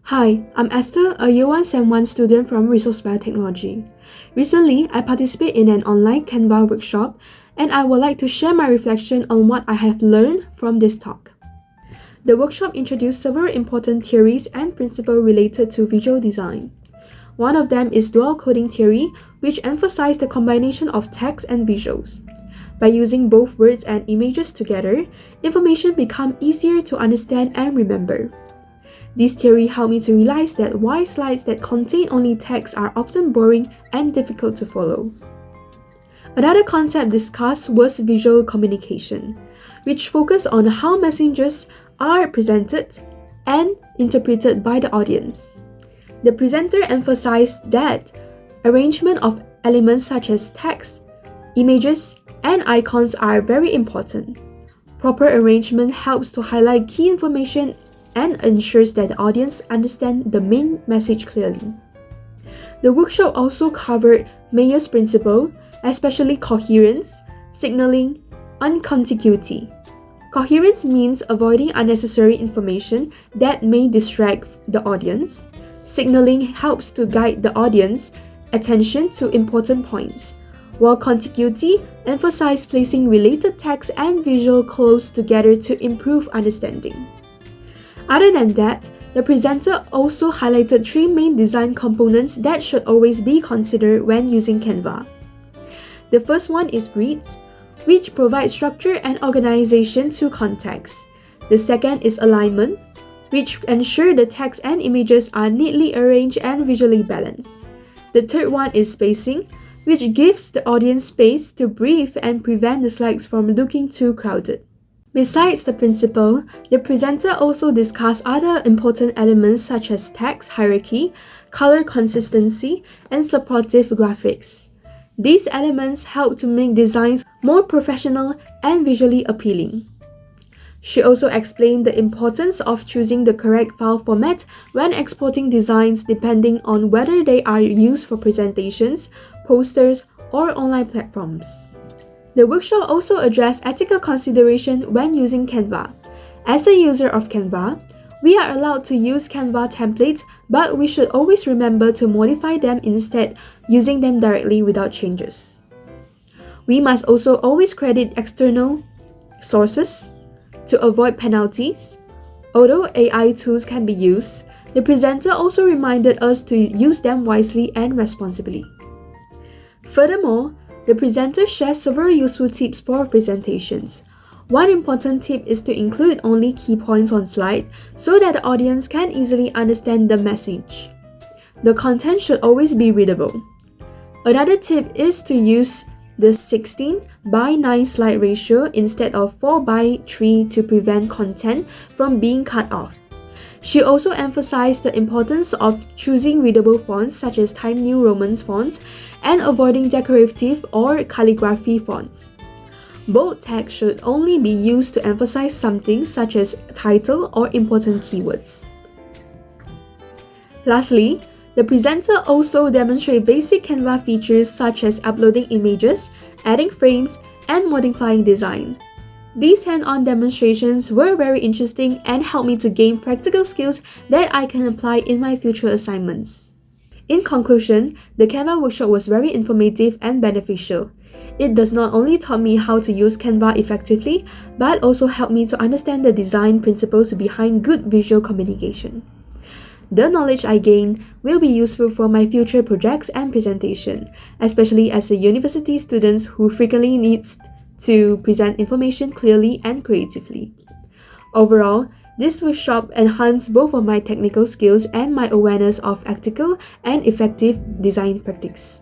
Hi, I'm Esther, a Year 1 Sem 1 student from Resource Biotechnology. Recently, I participated in an online Canva workshop, and I would like to share my reflection on what I have learned from this talk. The workshop introduced several important theories and principles related to visual design. One of them is dual coding theory, which emphasized the combination of text and visuals. By using both words and images together, information becomes easier to understand and remember. This theory helped me to realize that why slides that contain only text are often boring and difficult to follow. Another concept discussed was visual communication, which focused on how messages are presented and interpreted by the audience. The presenter emphasized that arrangement of elements such as text, images, and icons are very important. Proper arrangement helps to highlight key information and ensures that the audience understand the main message clearly. The workshop also covered Mayer's principle, especially coherence, signaling, and contiguity. Coherence means avoiding unnecessary information that may distract the audience. Signaling helps to guide the audience attention to important points, while contiguity emphasizes placing related text and visual close together to improve understanding. Other than that, the presenter also highlighted three main design components that should always be considered when using Canva. The first one is grids, which provide structure and organization to context. The second is alignment, which ensure the text and images are neatly arranged and visually balanced. The third one is spacing, which gives the audience space to breathe and prevent the slides from looking too crowded. Besides the principle, the presenter also discussed other important elements such as text hierarchy, color consistency, and supportive graphics. These elements help to make designs more professional and visually appealing. She also explained the importance of choosing the correct file format when exporting designs depending on whether they are used for presentations, posters, or online platforms. The workshop also addressed ethical consideration when using Canva. As a user of Canva, we are allowed to use Canva templates, but we should always remember to modify them instead using them directly without changes. We must also always credit external sources to avoid penalties. Although AI tools can be used, the presenter also reminded us to use them wisely and responsibly. Furthermore, the presenter shares several useful tips for presentations. One important tip is to include only key points on slide so that the audience can easily understand the message. The content should always be readable. Another tip is to use the 16:9 slide ratio instead of 4:3 to prevent content from being cut off. She also emphasized the importance of choosing readable fonts such as Times New Roman fonts and avoiding decorative or calligraphy fonts. Bold text should only be used to emphasize something such as title or important keywords. Lastly, the presenter also demonstrated basic Canva features such as uploading images, adding frames, and modifying design. These hand-on demonstrations were very interesting and helped me to gain practical skills that I can apply in my future assignments. In conclusion, the Canva workshop was very informative and beneficial. It does not only taught me how to use Canva effectively, but also helped me to understand the design principles behind good visual communication. The knowledge I gained will be useful for my future projects and presentation, especially as a university student who frequently needs to present information clearly and creatively. Overall, this workshop enhanced both of my technical skills and my awareness of ethical and effective design practice.